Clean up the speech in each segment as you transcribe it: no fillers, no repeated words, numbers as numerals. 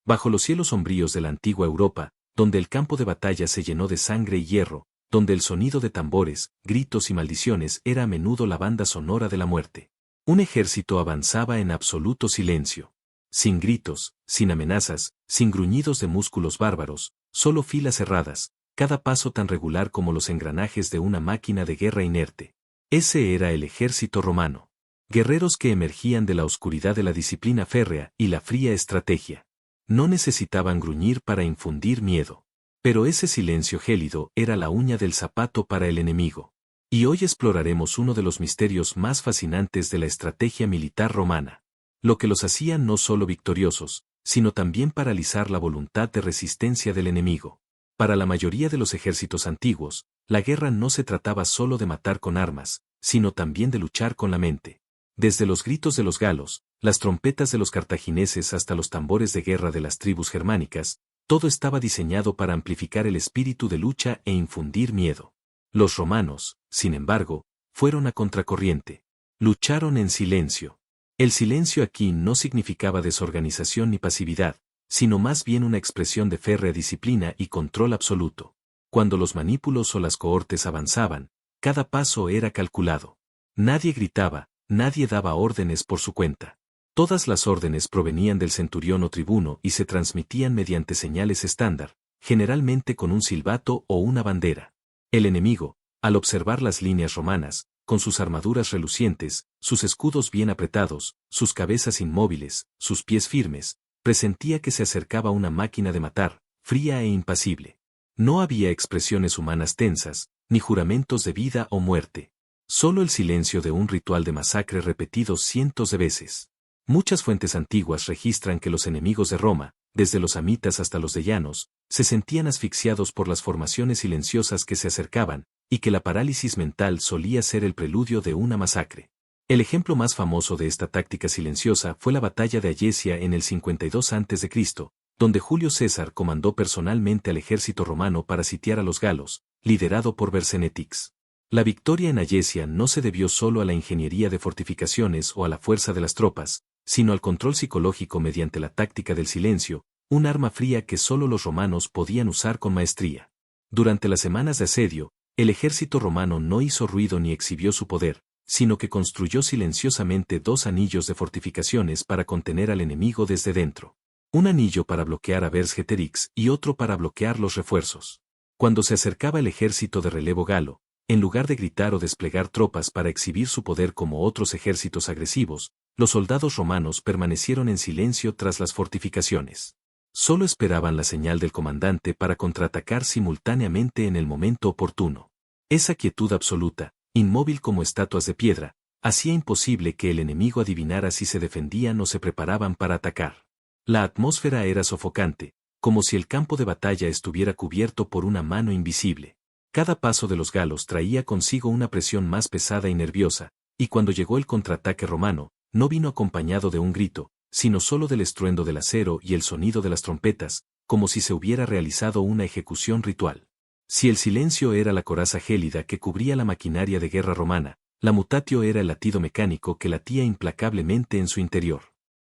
Bajo los cielos sombríos de la antigua Europa, donde el campo de batalla se llenó de sangre y hierro, donde el sonido de tambores, gritos y maldiciones era a menudo la banda sonora de la muerte. Un ejército avanzaba en absoluto silencio. Sin gritos, sin amenazas, sin gruñidos de músculos bárbaros, solo filas cerradas, cada paso tan regular como los engranajes de una máquina de guerra inerte. Ese era el ejército romano. Guerreros que emergían de la oscuridad de la disciplina férrea y la fría estrategia. No necesitaban gruñir para infundir miedo. Pero ese silencio gélido era la uña del zapato para el enemigo. Y hoy exploraremos uno de los misterios más fascinantes de la estrategia militar romana. Lo que los hacía no solo victoriosos, sino también paralizar la voluntad de resistencia del enemigo. Para la mayoría de los ejércitos antiguos, la guerra no se trataba solo de matar con armas, sino también de luchar con la mente. Desde los gritos de los galos, las trompetas de los cartagineses hasta los tambores de guerra de las tribus germánicas, todo estaba diseñado para amplificar el espíritu de lucha e infundir miedo. Los romanos, sin embargo, fueron a contracorriente. Lucharon en silencio. El silencio aquí no significaba desorganización ni pasividad, sino más bien una expresión de férrea disciplina y control absoluto. Cuando los manípulos o las cohortes avanzaban, cada paso era calculado. Nadie gritaba, nadie daba órdenes por su cuenta. Todas las órdenes provenían del centurión o tribuno y se transmitían mediante señales estándar, generalmente con un silbato o una bandera. El enemigo, al observar las líneas romanas, con sus armaduras relucientes, sus escudos bien apretados, sus cabezas inmóviles, sus pies firmes, presentía que se acercaba una máquina de matar, fría e impasible. No había expresiones humanas tensas, ni juramentos de vida o muerte. Solo el silencio de un ritual de masacre repetido cientos de veces. Muchas fuentes antiguas registran que los enemigos de Roma, desde los hamitas hasta los dellanos, se sentían asfixiados por las formaciones silenciosas que se acercaban, y que la parálisis mental solía ser el preludio de una masacre. El ejemplo más famoso de esta táctica silenciosa fue la batalla de Ayasia en el 52 a.C., donde Julio César comandó personalmente al ejército romano para sitiar a los galos, liderado por Vercingetorix. La victoria en Ayasia no se debió solo a la ingeniería de fortificaciones o a la fuerza de las tropas, sino al control psicológico mediante la táctica del silencio, un arma fría que solo los romanos podían usar con maestría. Durante las semanas de asedio, el ejército romano no hizo ruido ni exhibió su poder, sino que construyó silenciosamente 2 anillos de fortificaciones para contener al enemigo desde dentro. Un anillo para bloquear a Vercingetorix y otro para bloquear los refuerzos. Cuando se acercaba el ejército de relevo galo, en lugar de gritar o desplegar tropas para exhibir su poder como otros ejércitos agresivos, los soldados romanos permanecieron en silencio tras las fortificaciones. Solo esperaban la señal del comandante para contraatacar simultáneamente en el momento oportuno. Esa quietud absoluta, inmóvil como estatuas de piedra, hacía imposible que el enemigo adivinara si se defendían o se preparaban para atacar. La atmósfera era sofocante, como si el campo de batalla estuviera cubierto por una mano invisible. Cada paso de los galos traía consigo una presión más pesada y nerviosa, y cuando llegó el contraataque romano, no vino acompañado de un grito, sino solo del estruendo del acero y el sonido de las trompetas, como si se hubiera realizado una ejecución ritual. Si el silencio era la coraza gélida que cubría la maquinaria de guerra romana, la mutatio era el latido mecánico que latía implacablemente en su interior.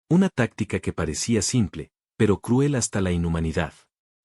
Una táctica que parecía simple, pero cruel hasta la inhumanidad.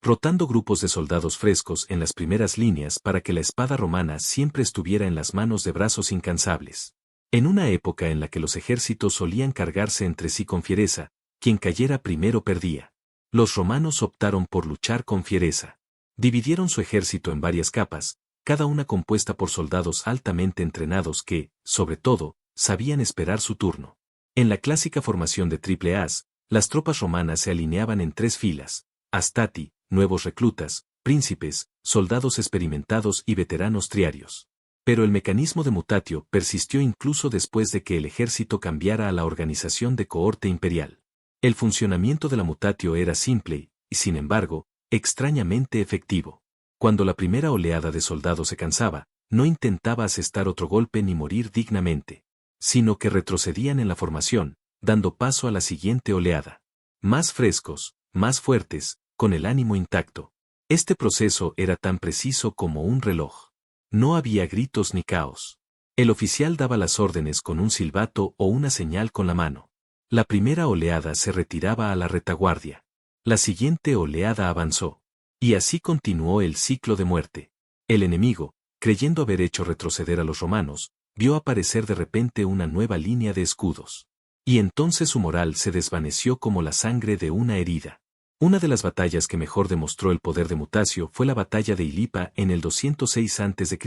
Rotando grupos de soldados frescos en las primeras líneas para que la espada romana siempre estuviera en las manos de brazos incansables. En una época en la que los ejércitos solían cargarse entre sí con fiereza, quien cayera primero perdía. Los romanos optaron por luchar con fiereza. Dividieron su ejército en varias capas, cada una compuesta por soldados altamente entrenados que, sobre todo, sabían esperar su turno. En la clásica formación de triple as, las tropas romanas se alineaban en 3 filas: astati, nuevos reclutas, príncipes, soldados experimentados y veteranos triarios. Pero el mecanismo de mutatio persistió incluso después de que el ejército cambiara a la organización de cohorte imperial. El funcionamiento de la mutatio era simple y, sin embargo, extrañamente efectivo. Cuando la primera oleada de soldados se cansaba, no intentaba asestar otro golpe ni morir dignamente, sino que retrocedían en la formación, dando paso a la siguiente oleada. Más frescos, más fuertes, con el ánimo intacto. Este proceso era tan preciso como un reloj. No había gritos ni caos. El oficial daba las órdenes con un silbato o una señal con la mano. La primera oleada se retiraba a la retaguardia. La siguiente oleada avanzó. Y así continuó el ciclo de muerte. El enemigo, creyendo haber hecho retroceder a los romanos, vio aparecer de repente una nueva línea de escudos. Y entonces su moral se desvaneció como la sangre de una herida. Una de las batallas que mejor demostró el poder de Mutaccio fue la batalla de Ilipa en el 206 a.C.,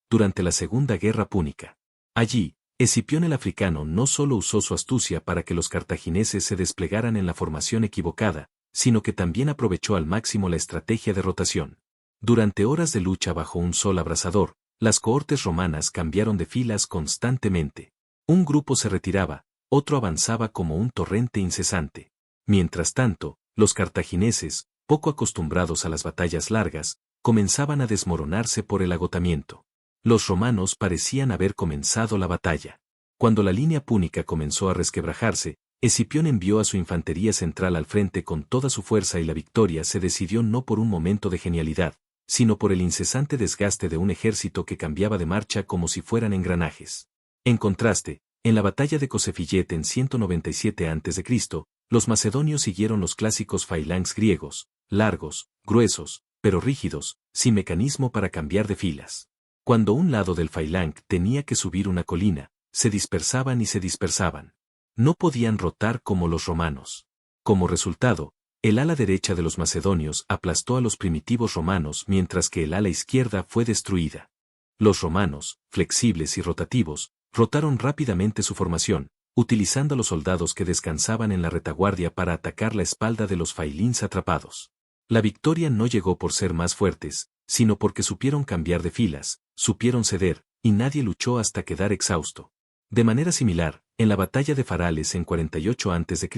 durante la Segunda Guerra Púnica. Allí, Escipión el africano no solo usó su astucia para que los cartagineses se desplegaran en la formación equivocada, sino que también aprovechó al máximo la estrategia de rotación. Durante horas de lucha bajo un sol abrasador, las cohortes romanas cambiaron de filas constantemente. Un grupo se retiraba, otro avanzaba como un torrente incesante. Mientras tanto, los cartagineses, poco acostumbrados a las batallas largas, comenzaban a desmoronarse por el agotamiento. Los romanos parecían haber comenzado la batalla. Cuando la línea púnica comenzó a resquebrajarse, Escipión envió a su infantería central al frente con toda su fuerza y la victoria se decidió no por un momento de genialidad, sino por el incesante desgaste de un ejército que cambiaba de marcha como si fueran engranajes. En contraste, en la batalla de Cosefillet en 197 a.C., los macedonios siguieron los clásicos phalanx griegos, largos, gruesos, pero rígidos, sin mecanismo para cambiar de filas. Cuando un lado del phalanx tenía que subir una colina, se dispersaban y se dispersaban. No podían rotar como los romanos. Como resultado, el ala derecha de los macedonios aplastó a los primitivos romanos mientras que el ala izquierda fue destruida. Los romanos, flexibles y rotativos, rotaron rápidamente su formación, utilizando a los soldados que descansaban en la retaguardia para atacar la espalda de los failins atrapados. La victoria no llegó por ser más fuertes, sino porque supieron cambiar de filas, supieron ceder, y nadie luchó hasta quedar exhausto. De manera similar, en la batalla de Farales en 48 a.C.,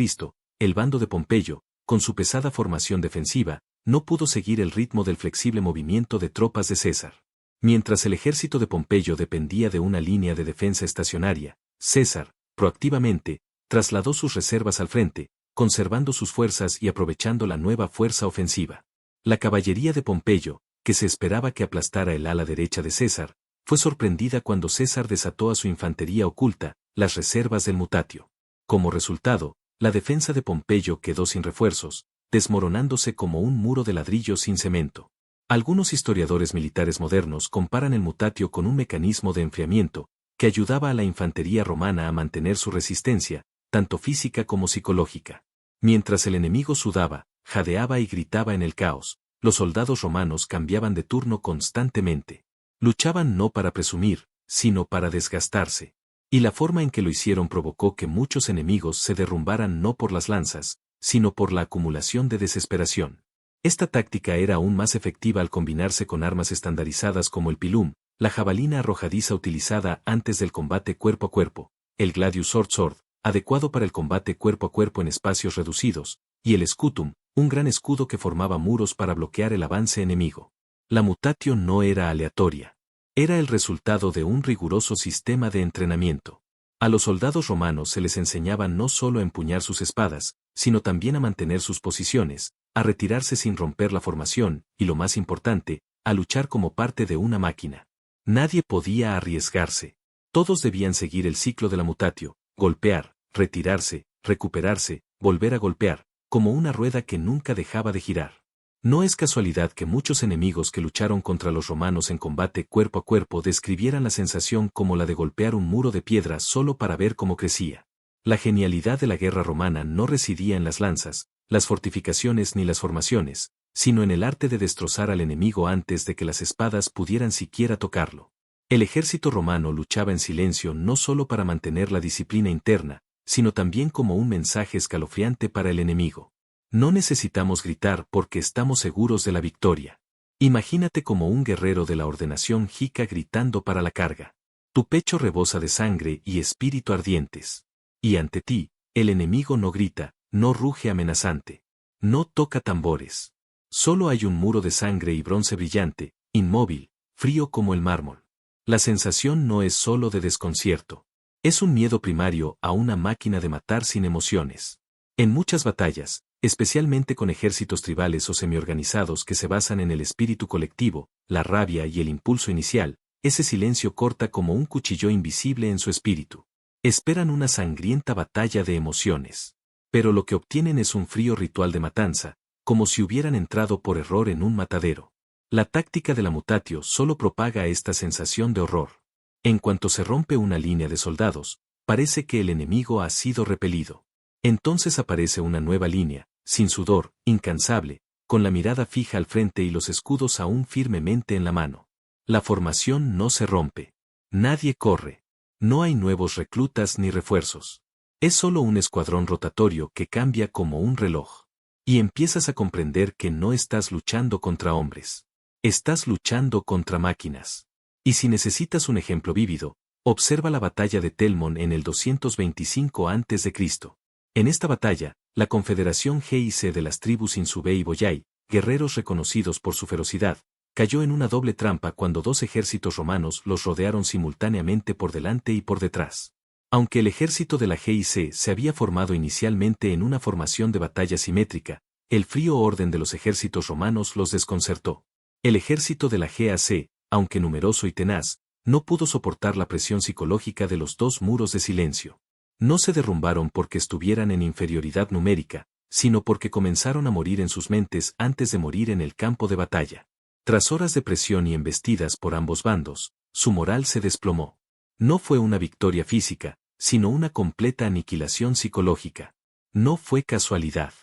el bando de Pompeyo, con su pesada formación defensiva, no pudo seguir el ritmo del flexible movimiento de tropas de César. Mientras el ejército de Pompeyo dependía de una línea de defensa estacionaria, César, proactivamente, trasladó sus reservas al frente, conservando sus fuerzas y aprovechando la nueva fuerza ofensiva. La caballería de Pompeyo, que se esperaba que aplastara el ala derecha de César, fue sorprendida cuando César desató a su infantería oculta, las reservas del Mutatio. Como resultado, la defensa de Pompeyo quedó sin refuerzos, desmoronándose como un muro de ladrillo sin cemento. Algunos historiadores militares modernos comparan el Mutatio con un mecanismo de enfriamiento, que ayudaba a la infantería romana a mantener su resistencia, tanto física como psicológica. Mientras el enemigo sudaba, jadeaba y gritaba en el caos, los soldados romanos cambiaban de turno constantemente. Luchaban no para presumir, sino para desgastarse. Y la forma en que lo hicieron provocó que muchos enemigos se derrumbaran no por las lanzas, sino por la acumulación de desesperación. Esta táctica era aún más efectiva al combinarse con armas estandarizadas como el pilum, la jabalina arrojadiza utilizada antes del combate cuerpo a cuerpo, el gladius sword, adecuado para el combate cuerpo a cuerpo en espacios reducidos, y el scutum, un gran escudo que formaba muros para bloquear el avance enemigo. La mutatio no era aleatoria. Era el resultado de un riguroso sistema de entrenamiento. A los soldados romanos se les enseñaba no solo a empuñar sus espadas, sino también a mantener sus posiciones, a retirarse sin romper la formación, y lo más importante, a luchar como parte de una máquina. Nadie podía arriesgarse. Todos debían seguir el ciclo de la mutatio, golpear, retirarse, recuperarse, volver a golpear, como una rueda que nunca dejaba de girar. No es casualidad que muchos enemigos que lucharon contra los romanos en combate cuerpo a cuerpo describieran la sensación como la de golpear un muro de piedra solo para ver cómo crecía. La genialidad de la guerra romana no residía en las lanzas, las fortificaciones ni las formaciones, sino en el arte de destrozar al enemigo antes de que las espadas pudieran siquiera tocarlo. El ejército romano luchaba en silencio no solo para mantener la disciplina interna, sino también como un mensaje escalofriante para el enemigo. No necesitamos gritar porque estamos seguros de la victoria. Imagínate como un guerrero de la ordenación jica gritando para la carga. Tu pecho rebosa de sangre y espíritu ardientes. Y ante ti, el enemigo no grita, no ruge amenazante. No toca tambores. Solo hay un muro de sangre y bronce brillante, inmóvil, frío como el mármol. La sensación no es solo de desconcierto. Es un miedo primario a una máquina de matar sin emociones. En muchas batallas, especialmente con ejércitos tribales o semiorganizados que se basan en el espíritu colectivo, la rabia y el impulso inicial, ese silencio corta como un cuchillo invisible en su espíritu. Esperan una sangrienta batalla de emociones. Pero lo que obtienen es un frío ritual de matanza, como si hubieran entrado por error en un matadero. La táctica de la mutatio solo propaga esta sensación de horror. En cuanto se rompe una línea de soldados, parece que el enemigo ha sido repelido. Entonces aparece una nueva línea, sin sudor, incansable, con la mirada fija al frente y los escudos aún firmemente en la mano. La formación no se rompe. Nadie corre. No hay nuevos reclutas ni refuerzos. Es solo un escuadrón rotatorio que cambia como un reloj. Y empiezas a comprender que no estás luchando contra hombres. Estás luchando contra máquinas. Y si necesitas un ejemplo vívido, observa la batalla de Telmon en el 225 a.C. En esta batalla, la confederación GIC de las tribus Insubé y Boyai, guerreros reconocidos por su ferocidad, cayó en una doble trampa cuando dos ejércitos romanos los rodearon simultáneamente por delante y por detrás. Aunque el ejército de la GIC se había formado inicialmente en una formación de batalla simétrica, el frío orden de los ejércitos romanos los desconcertó. El ejército de la GAC, aunque numeroso y tenaz, no pudo soportar la presión psicológica de los dos muros de silencio. No se derrumbaron porque estuvieran en inferioridad numérica, sino porque comenzaron a morir en sus mentes antes de morir en el campo de batalla. Tras horas de presión y embestidas por ambos bandos, su moral se desplomó. No fue una victoria física, sino una completa aniquilación psicológica. No fue casualidad.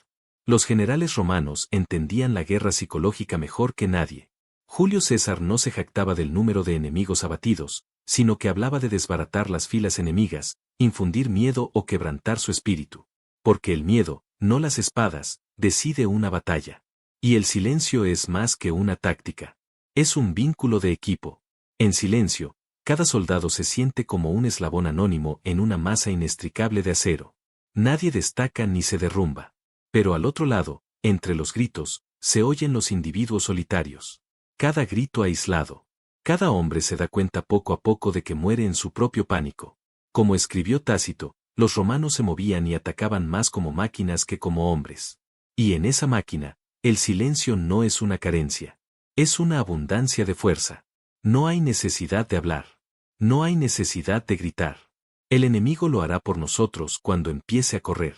Los generales romanos entendían la guerra psicológica mejor que nadie. Julio César no se jactaba del número de enemigos abatidos, sino que hablaba de desbaratar las filas enemigas, infundir miedo o quebrantar su espíritu. Porque el miedo, no las espadas, decide una batalla. Y el silencio es más que una táctica. Es un vínculo de equipo. En silencio, cada soldado se siente como un eslabón anónimo en una masa inextricable de acero. Nadie destaca ni se derrumba. Pero al otro lado, entre los gritos, se oyen los individuos solitarios. Cada grito aislado. Cada hombre se da cuenta poco a poco de que muere en su propio pánico. Como escribió Tácito, los romanos se movían y atacaban más como máquinas que como hombres. Y en esa máquina, el silencio no es una carencia. Es una abundancia de fuerza. No hay necesidad de hablar. No hay necesidad de gritar. El enemigo lo hará por nosotros cuando empiece a correr.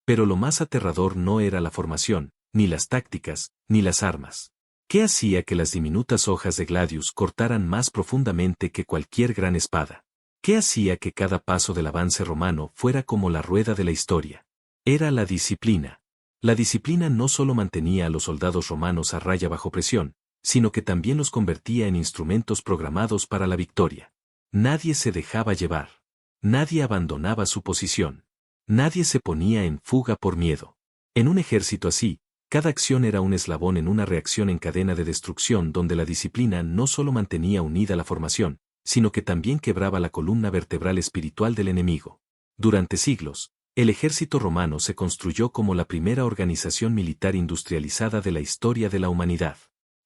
Pero lo más aterrador no era la formación, ni las tácticas, ni las armas. ¿Qué hacía que las diminutas hojas de Gladius cortaran más profundamente que cualquier gran espada? ¿Qué hacía que cada paso del avance romano fuera como la rueda de la historia? Era la disciplina. La disciplina no solo mantenía a los soldados romanos a raya bajo presión, sino que también los convertía en instrumentos programados para la victoria. Nadie se dejaba llevar. Nadie abandonaba su posición. Nadie se ponía en fuga por miedo. En un ejército así, cada acción era un eslabón en una reacción en cadena de destrucción donde la disciplina no solo mantenía unida la formación, sino que también quebraba la columna vertebral espiritual del enemigo. Durante siglos, el ejército romano se construyó como la primera organización militar industrializada de la historia de la humanidad.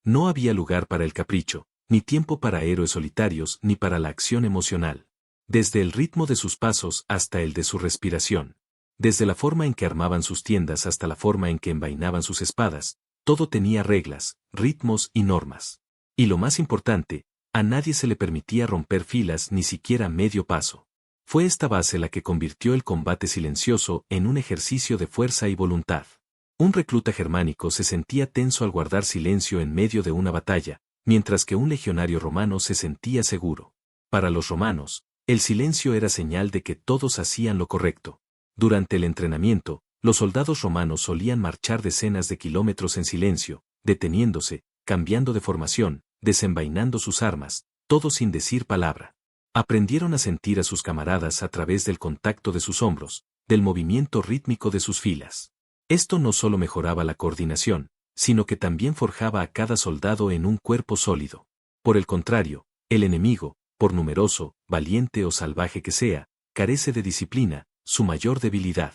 No había lugar para el capricho, ni tiempo para héroes solitarios ni para la acción emocional. Desde el ritmo de sus pasos hasta el de su respiración. Desde la forma en que armaban sus tiendas hasta la forma en que envainaban sus espadas, todo tenía reglas, ritmos y normas. Y lo más importante, a nadie se le permitía romper filas ni siquiera medio paso. Fue esta base la que convirtió el combate silencioso en un ejercicio de fuerza y voluntad. Un recluta germánico se sentía tenso al guardar silencio en medio de una batalla, mientras que un legionario romano se sentía seguro. Para los romanos, el silencio era señal de que todos hacían lo correcto. Durante el entrenamiento, los soldados romanos solían marchar decenas de kilómetros en silencio, deteniéndose, cambiando de formación, desenvainando sus armas, todo sin decir palabra. Aprendieron a sentir a sus camaradas a través del contacto de sus hombros, del movimiento rítmico de sus filas. Esto no solo mejoraba la coordinación, sino que también forjaba a cada soldado en un cuerpo sólido. Por el contrario, el enemigo, por numeroso, valiente o salvaje que sea, carece de disciplina, su mayor debilidad.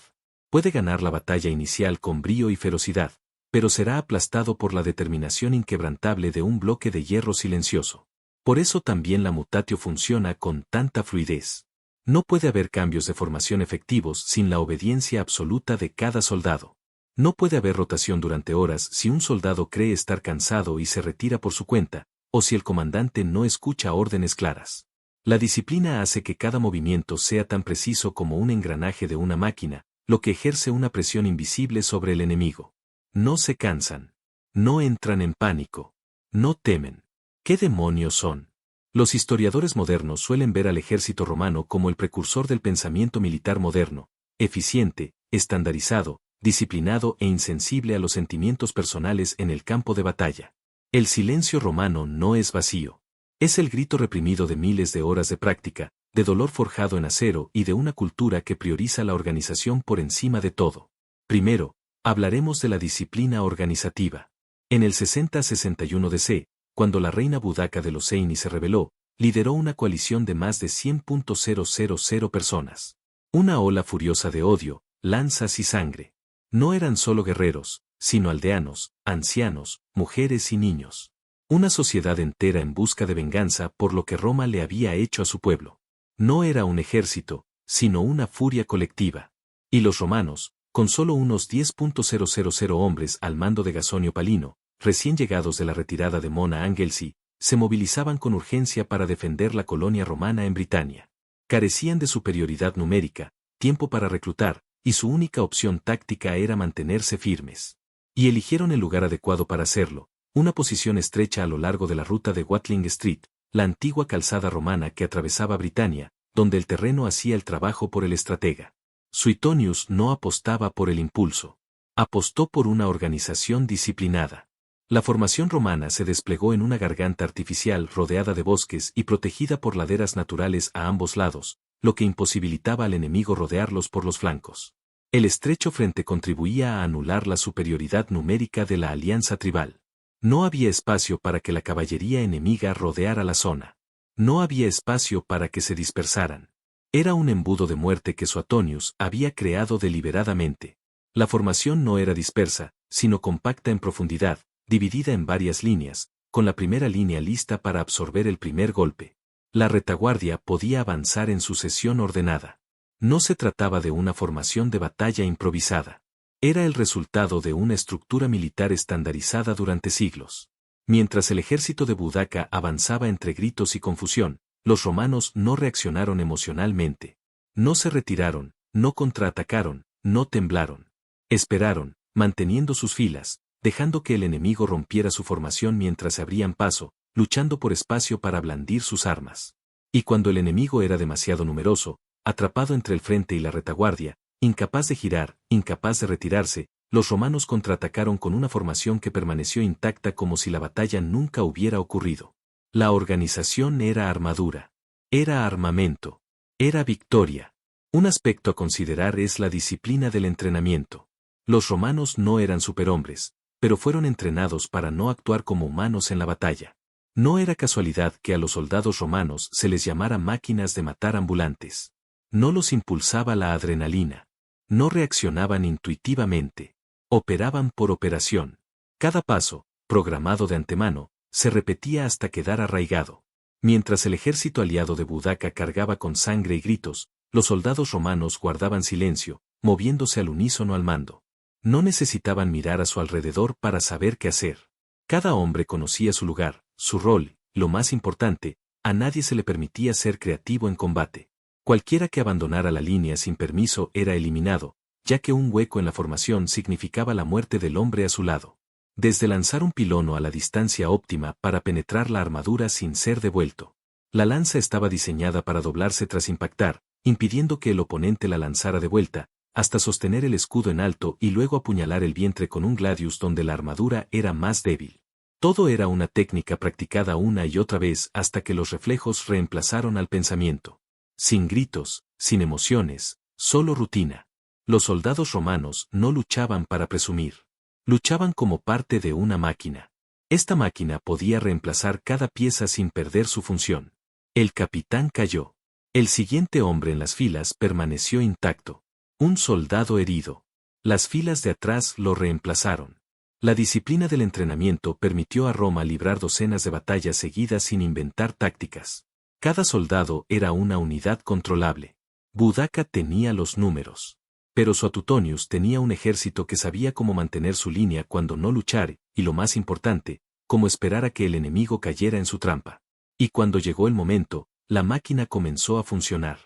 Puede ganar la batalla inicial con brío y ferocidad, pero será aplastado por la determinación inquebrantable de un bloque de hierro silencioso. Por eso también la mutatio funciona con tanta fluidez. No puede haber cambios de formación efectivos sin la obediencia absoluta de cada soldado. No puede haber rotación durante horas si un soldado cree estar cansado y se retira por su cuenta, o si el comandante no escucha órdenes claras. La disciplina hace que cada movimiento sea tan preciso como un engranaje de una máquina, lo que ejerce una presión invisible sobre el enemigo. No se cansan. No entran en pánico. No temen. ¿Qué demonios son? Los historiadores modernos suelen ver al ejército romano como el precursor del pensamiento militar moderno, eficiente, estandarizado, disciplinado e insensible a los sentimientos personales en el campo de batalla. El silencio romano no es vacío. Es el grito reprimido de miles de horas de práctica, de dolor forjado en acero y de una cultura que prioriza la organización por encima de todo. Primero, hablaremos de la disciplina organizativa. En el 60-61 DC, cuando la reina Boudica de los Seini se rebeló, lideró una coalición de más de 100.000 personas. Una ola furiosa de odio, lanzas y sangre. No eran solo guerreros, sino aldeanos, ancianos, mujeres y niños. Una sociedad entera en busca de venganza por lo que Roma le había hecho a su pueblo. No era un ejército, sino una furia colectiva. Y los romanos, con solo unos 10.000 hombres al mando de Gasonio Palino, recién llegados de la retirada de Mona Angelsi, se movilizaban con urgencia para defender la colonia romana en Britania. Carecían de superioridad numérica, tiempo para reclutar, y su única opción táctica era mantenerse firmes. Y eligieron el lugar adecuado para hacerlo, una posición estrecha a lo largo de la ruta de Watling Street, la antigua calzada romana que atravesaba Britania, donde el terreno hacía el trabajo por el estratega. Suetonius no apostaba por el impulso. Apostó por una organización disciplinada. La formación romana se desplegó en una garganta artificial rodeada de bosques y protegida por laderas naturales a ambos lados, lo que imposibilitaba al enemigo rodearlos por los flancos. El estrecho frente contribuía a anular la superioridad numérica de la alianza tribal. No había espacio para que la caballería enemiga rodeara la zona. No había espacio para que se dispersaran. Era un embudo de muerte que Suetonius había creado deliberadamente. La formación no era dispersa, sino compacta en profundidad, dividida en varias líneas, con la primera línea lista para absorber el primer golpe. La retaguardia podía avanzar en sucesión ordenada. No se trataba de una formación de batalla improvisada. Era el resultado de una estructura militar estandarizada durante siglos. Mientras el ejército de Boudica avanzaba entre gritos y confusión, los romanos no reaccionaron emocionalmente. No se retiraron, no contraatacaron, no temblaron. Esperaron, manteniendo sus filas, dejando que el enemigo rompiera su formación mientras se abrían paso, luchando por espacio para blandir sus armas. Y cuando el enemigo era demasiado numeroso, atrapado entre el frente y la retaguardia, incapaz de girar, incapaz de retirarse, los romanos contraatacaron con una formación que permaneció intacta como si la batalla nunca hubiera ocurrido. La organización era armadura. Era armamento. Era victoria. Un aspecto a considerar es la disciplina del entrenamiento. Los romanos no eran superhombres, pero fueron entrenados para no actuar como humanos en la batalla. No era casualidad que a los soldados romanos se les llamara máquinas de matar ambulantes. No los impulsaba la adrenalina. No reaccionaban intuitivamente. Operaban por operación. Cada paso, programado de antemano, se repetía hasta quedar arraigado. Mientras el ejército aliado de Boudica cargaba con sangre y gritos, los soldados romanos guardaban silencio, moviéndose al unísono al mando. No necesitaban mirar a su alrededor para saber qué hacer. Cada hombre conocía su lugar, su rol, lo más importante, a nadie se le permitía ser creativo en combate. Cualquiera que abandonara la línea sin permiso era eliminado, ya que un hueco en la formación significaba la muerte del hombre a su lado. Desde lanzar un pilono a la distancia óptima para penetrar la armadura sin ser devuelto. La lanza estaba diseñada para doblarse tras impactar, impidiendo que el oponente la lanzara de vuelta, hasta sostener el escudo en alto y luego apuñalar el vientre con un gladius donde la armadura era más débil. Todo era una técnica practicada una y otra vez hasta que los reflejos reemplazaron al pensamiento. Sin gritos, sin emociones, solo rutina. Los soldados romanos no luchaban para presumir. Luchaban como parte de una máquina. Esta máquina podía reemplazar cada pieza sin perder su función. El capitán cayó. El siguiente hombre en las filas permaneció intacto. Un soldado herido. Las filas de atrás lo reemplazaron. La disciplina del entrenamiento permitió a Roma librar docenas de batallas seguidas sin inventar tácticas. Cada soldado era una unidad controlable. Boudica tenía los números. Pero Suetonius tenía un ejército que sabía cómo mantener su línea cuando no luchar, y lo más importante, cómo esperar a que el enemigo cayera en su trampa. Y cuando llegó el momento, la máquina comenzó a funcionar.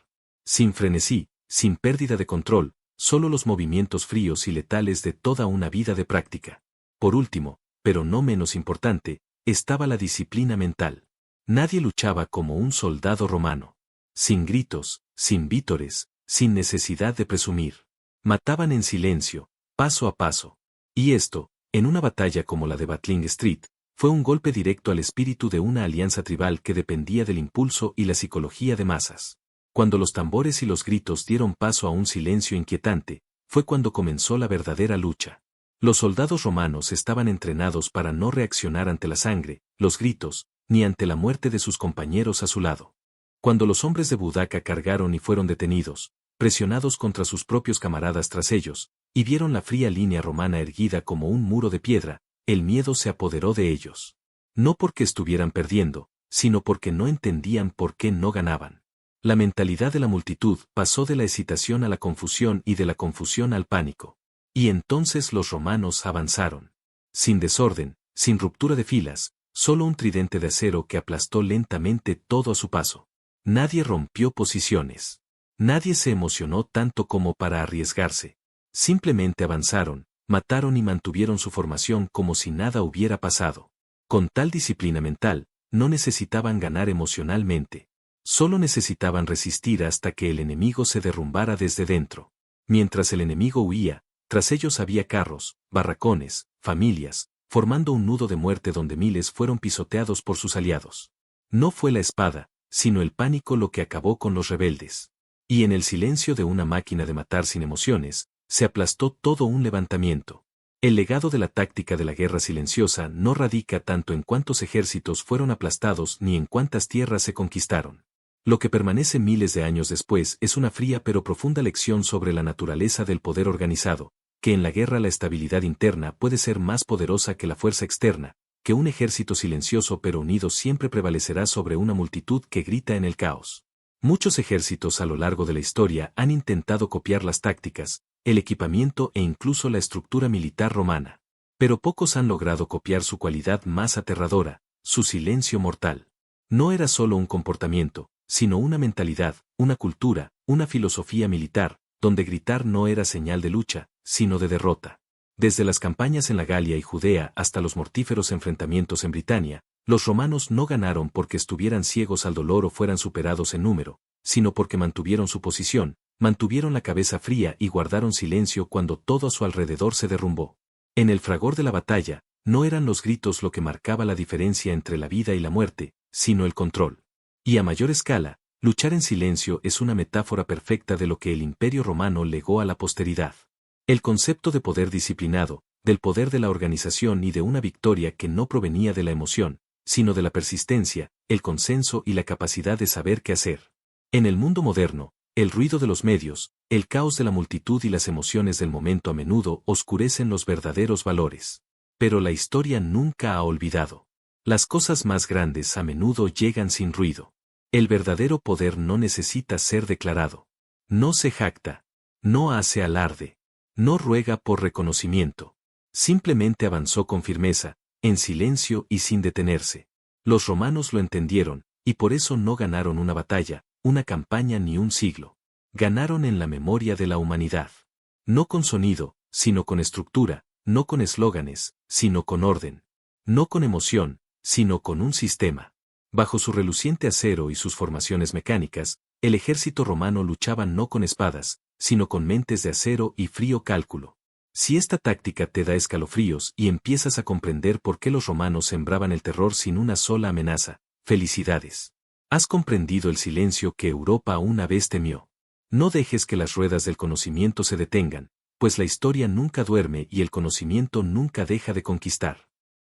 Sin frenesí, sin pérdida de control, solo los movimientos fríos y letales de toda una vida de práctica. Por último, pero no menos importante, estaba la disciplina mental. Nadie luchaba como un soldado romano. Sin gritos, sin vítores, sin necesidad de presumir. Mataban en silencio, paso a paso. Y esto, en una batalla como la de Watling Street, fue un golpe directo al espíritu de una alianza tribal que dependía del impulso y la psicología de masas. Cuando los tambores y los gritos dieron paso a un silencio inquietante, fue cuando comenzó la verdadera lucha. Los soldados romanos estaban entrenados para no reaccionar ante la sangre, los gritos, ni ante la muerte de sus compañeros a su lado. Cuando los hombres de Boudaca cargaron y fueron detenidos, presionados contra sus propios camaradas tras ellos, y vieron la fría línea romana erguida como un muro de piedra, el miedo se apoderó de ellos. No porque estuvieran perdiendo, sino porque no entendían por qué no ganaban. La mentalidad de la multitud pasó de la hesitación a la confusión y de la confusión al pánico. Y entonces los romanos avanzaron. Sin desorden, sin ruptura de filas, solo un tridente de acero que aplastó lentamente todo a su paso. Nadie rompió posiciones. Nadie se emocionó tanto como para arriesgarse. Simplemente avanzaron, mataron y mantuvieron su formación como si nada hubiera pasado. Con tal disciplina mental, no necesitaban ganar emocionalmente. Solo necesitaban resistir hasta que el enemigo se derrumbara desde dentro. Mientras el enemigo huía, tras ellos había carros, barracones, familias, formando un nudo de muerte donde miles fueron pisoteados por sus aliados. No fue la espada, sino el pánico lo que acabó con los rebeldes. Y en el silencio de una máquina de matar sin emociones, se aplastó todo un levantamiento. El legado de la táctica de la guerra silenciosa no radica tanto en cuántos ejércitos fueron aplastados ni en cuántas tierras se conquistaron. Lo que permanece miles de años después es una fría pero profunda lección sobre la naturaleza del poder organizado, que en la guerra la estabilidad interna puede ser más poderosa que la fuerza externa, que un ejército silencioso pero unido siempre prevalecerá sobre una multitud que grita en el caos. Muchos ejércitos a lo largo de la historia han intentado copiar las tácticas, el equipamiento e incluso la estructura militar romana. Pero pocos han logrado copiar su cualidad más aterradora, su silencio mortal. No era solo un comportamiento, sino una mentalidad, una cultura, una filosofía militar, donde gritar no era señal de lucha, sino de derrota. Desde las campañas en la Galia y Judea hasta los mortíferos enfrentamientos en Britania, los romanos no ganaron porque estuvieran ciegos al dolor o fueran superados en número, sino porque mantuvieron su posición, mantuvieron la cabeza fría y guardaron silencio cuando todo a su alrededor se derrumbó. En el fragor de la batalla, no eran los gritos lo que marcaba la diferencia entre la vida y la muerte, sino el control. Y a mayor escala, luchar en silencio es una metáfora perfecta de lo que el Imperio Romano legó a la posteridad. El concepto de poder disciplinado, del poder de la organización y de una victoria que no provenía de la emoción, sino de la persistencia, el consenso y la capacidad de saber qué hacer. En el mundo moderno, el ruido de los medios, el caos de la multitud y las emociones del momento a menudo oscurecen los verdaderos valores. Pero la historia nunca ha olvidado. Las cosas más grandes a menudo llegan sin ruido. El verdadero poder no necesita ser declarado. No se jacta. No hace alarde. No ruega por reconocimiento. Simplemente avanzó con firmeza, en silencio y sin detenerse. Los romanos lo entendieron, y por eso no ganaron una batalla, una campaña ni un siglo. Ganaron en la memoria de la humanidad. No con sonido, sino con estructura, no con eslóganes, sino con orden. No con emoción, sino con un sistema. Bajo su reluciente acero y sus formaciones mecánicas, el ejército romano luchaba no con espadas, sino con mentes de acero y frío cálculo. Si esta táctica te da escalofríos y empiezas a comprender por qué los romanos sembraban el terror sin una sola amenaza, felicidades. Has comprendido el silencio que Europa una vez temió. No dejes que las ruedas del conocimiento se detengan, pues la historia nunca duerme y el conocimiento nunca deja de conquistar.